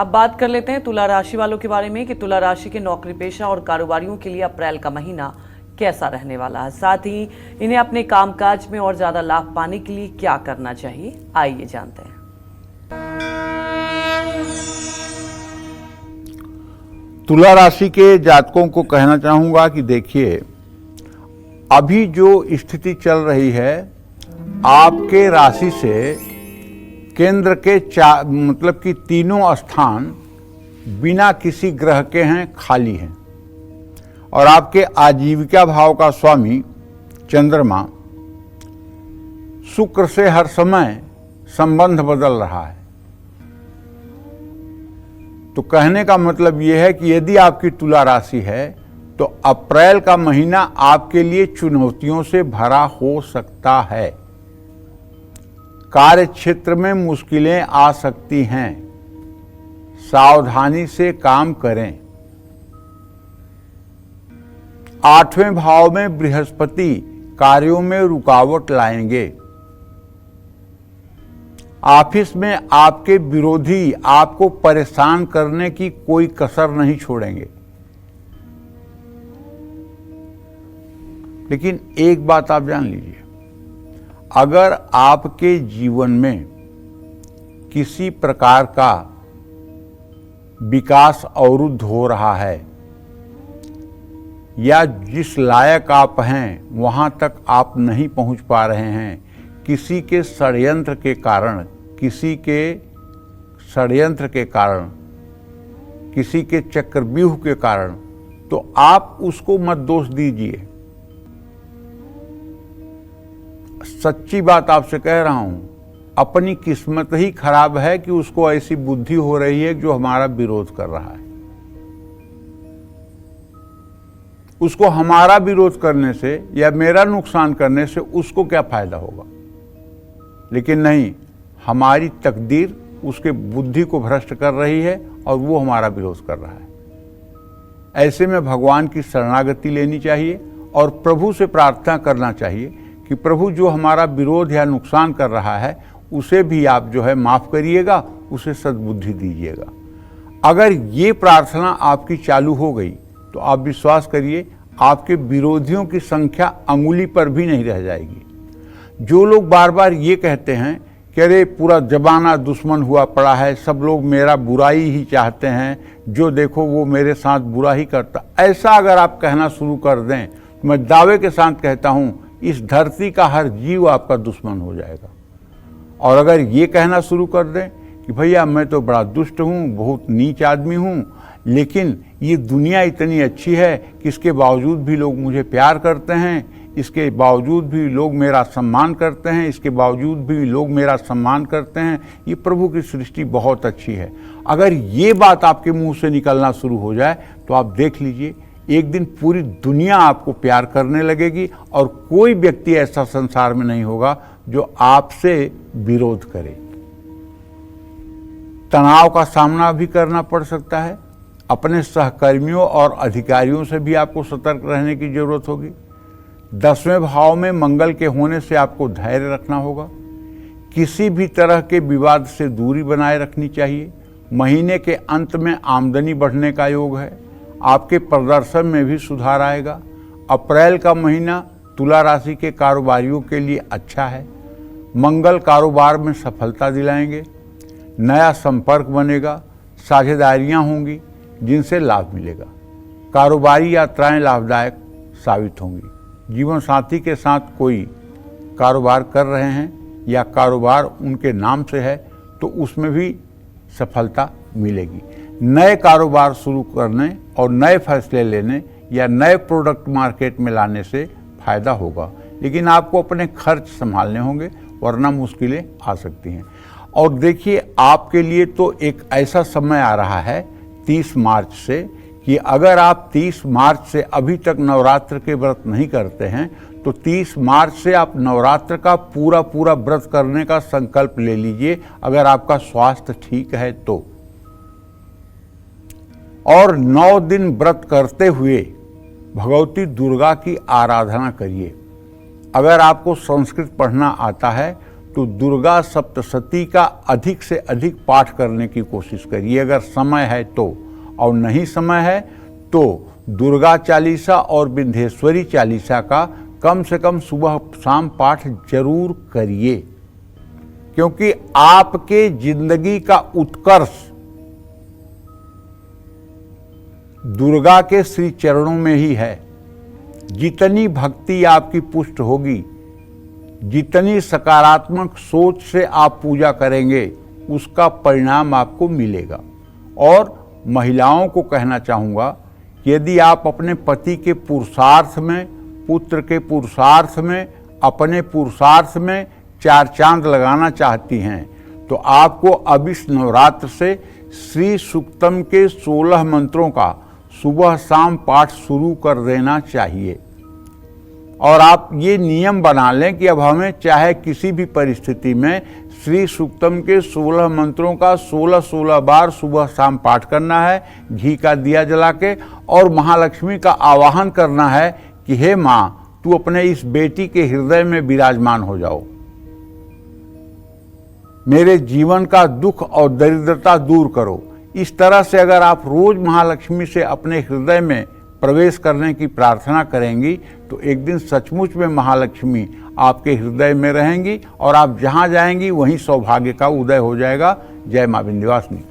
अब बात कर लेते हैं तुला राशि वालों के बारे में कि तुला राशि के नौकरी पेशा और कारोबारियों के लिए अप्रैल का महीना कैसा रहने वाला है, साथ ही इन्हें अपने कामकाज में और ज्यादा लाभ पाने के लिए क्या करना चाहिए, आइए जानते हैं। तुला राशि के जातकों को कहना चाहूंगा कि देखिए, अभी जो स्थिति चल रही है, आपके राशि से केंद्र के मतलब कि तीनों स्थान बिना किसी ग्रह के हैं, खाली हैं। और आपके आजीविका भाव का स्वामी चंद्रमा शुक्र से हर समय संबंध बदल रहा है। तो कहने का मतलब यह है कि यदि आपकी तुला राशि है तो अप्रैल का महीना आपके लिए चुनौतियों से भरा हो सकता है। कार्य क्षेत्र में मुश्किलें आ सकती हैं, सावधानी से काम करें। 8वें भाव में बृहस्पति कार्यों में रुकावट लाएंगे। ऑफिस में आपके विरोधी आपको परेशान करने की कोई कसर नहीं छोड़ेंगे। लेकिन एक बात आप जान लीजिए, अगर आपके जीवन में किसी प्रकार का विकास अवरुद्ध हो रहा है या जिस लायक आप हैं वहां तक आप नहीं पहुंच पा रहे हैं, किसी के षड्यंत्र के कारण, किसी के चक्रव्यूह के कारण, तो आप उसको मत दोष दीजिए। सच्ची बात आपसे कह रहा हूं, अपनी किस्मत ही खराब है कि उसको ऐसी बुद्धि हो रही है जो हमारा विरोध कर रहा है। उसको हमारा विरोध करने से या मेरा नुकसान करने से उसको क्या फायदा होगा। लेकिन नहीं, हमारी तकदीर उसके बुद्धि को भ्रष्ट कर रही है और वो हमारा विरोध कर रहा है। ऐसे में भगवान की शरणागति लेनी चाहिए और प्रभु से प्रार्थना करना चाहिए कि प्रभु जो हमारा विरोध या नुकसान कर रहा है उसे भी आप जो है माफ करिएगा, उसे सद्बुद्धि दीजिएगा। अगर ये प्रार्थना आपकी चालू हो गई तो आप विश्वास करिए, आपके विरोधियों की संख्या अंगुली पर भी नहीं रह जाएगी। जो लोग बार बार ये कहते हैं कि अरे पूरा जमाना दुश्मन हुआ पड़ा है, सब लोग मेरा बुराई ही चाहते हैं, जो देखो वो मेरे साथ बुरा ही करता, ऐसा अगर आप कहना शुरू कर दें तो मैं दावे के साथ कहता हूं इस धरती का हर जीव आपका दुश्मन हो जाएगा। और अगर ये कहना शुरू कर दें कि भैया मैं तो बड़ा दुष्ट हूँ, बहुत नीच आदमी हूँ, लेकिन ये दुनिया इतनी अच्छी है कि इसके बावजूद भी लोग मुझे प्यार करते हैं, इसके बावजूद भी लोग मेरा सम्मान करते हैं, इसके बावजूद भी लोग मेरा सम्मान करते हैं, ये प्रभु की सृष्टि बहुत अच्छी है। अगर ये बात आपके मुंह से निकलना शुरू हो जाए तो आप देख लीजिए, एक दिन पूरी दुनिया आपको प्यार करने लगेगी और कोई व्यक्ति ऐसा संसार में नहीं होगा जो आपसे विरोध करे। तनाव का सामना भी करना पड़ सकता है। अपने सहकर्मियों और अधिकारियों से भी आपको सतर्क रहने की जरूरत होगी। 10वें भाव में मंगल के होने से आपको धैर्य रखना होगा। किसी भी तरह के विवाद से दूरी बनाए रखनी चाहिए। महीने के अंत में आमदनी बढ़ने का योग है। आपके प्रदर्शन में भी सुधार आएगा। अप्रैल का महीना तुला राशि के कारोबारियों के लिए अच्छा है। मंगल कारोबार में सफलता दिलाएंगे। नया संपर्क बनेगा, साझेदारियां होंगी जिनसे लाभ मिलेगा। कारोबारी यात्राएं लाभदायक साबित होंगी। जीवन साथी के साथ कोई कारोबार कर रहे हैं या कारोबार उनके नाम से है तो उसमें भी सफलता मिलेगी। नए कारोबार शुरू करने और नए फैसले लेने या नए प्रोडक्ट मार्केट में लाने से फायदा होगा, लेकिन आपको अपने खर्च संभालने होंगे वरना मुश्किलें आ सकती हैं। और देखिए, आपके लिए तो एक ऐसा समय आ रहा है 30 मार्च से कि अगर आप 30 मार्च से अभी तक नवरात्र के व्रत नहीं करते हैं तो 30 मार्च से आप नवरात्र का पूरा व्रत करने का संकल्प ले लीजिए, अगर आपका स्वास्थ्य ठीक है तो। और 9 दिन व्रत करते हुए भगवती दुर्गा की आराधना करिए। अगर आपको संस्कृत पढ़ना आता है तो दुर्गा सप्तशती का अधिक से अधिक पाठ करने की कोशिश करिए अगर समय है तो, और नहीं समय है तो दुर्गा चालीसा और विंध्येश्वरी चालीसा का कम से कम सुबह शाम पाठ जरूर करिए, क्योंकि आपके जिंदगी का उत्कर्ष दुर्गा के श्री चरणों में ही है। जितनी भक्ति आपकी पुष्ट होगी, जितनी सकारात्मक सोच से आप पूजा करेंगे, उसका परिणाम आपको मिलेगा। और महिलाओं को कहना चाहूँगा कि यदि आप अपने पति के पुरुषार्थ में, पुत्र के पुरुषार्थ में, अपने पुरुषार्थ में चार चांद लगाना चाहती हैं, तो आपको अब इस नवरात्र से श्री सूक्तम के 16 मंत्रों का सुबह शाम पाठ शुरू कर देना चाहिए। और आप ये नियम बना लें कि अब हमें चाहे किसी भी परिस्थिति में श्री सूक्तम के 16 मंत्रों का 16 बार सुबह शाम पाठ करना है, घी का दिया जला के, और महालक्ष्मी का आवाहन करना है कि हे माँ, तू अपने इस बेटी के हृदय में विराजमान हो जाओ, मेरे जीवन का दुख और दरिद्रता दूर करो। इस तरह से अगर आप रोज महालक्ष्मी से अपने हृदय में प्रवेश करने की प्रार्थना करेंगी तो एक दिन सचमुच में महालक्ष्मी आपके हृदय में रहेंगी और आप जहां जाएंगी वहीं सौभाग्य का उदय हो जाएगा। जय मां विंध्यवासिनी।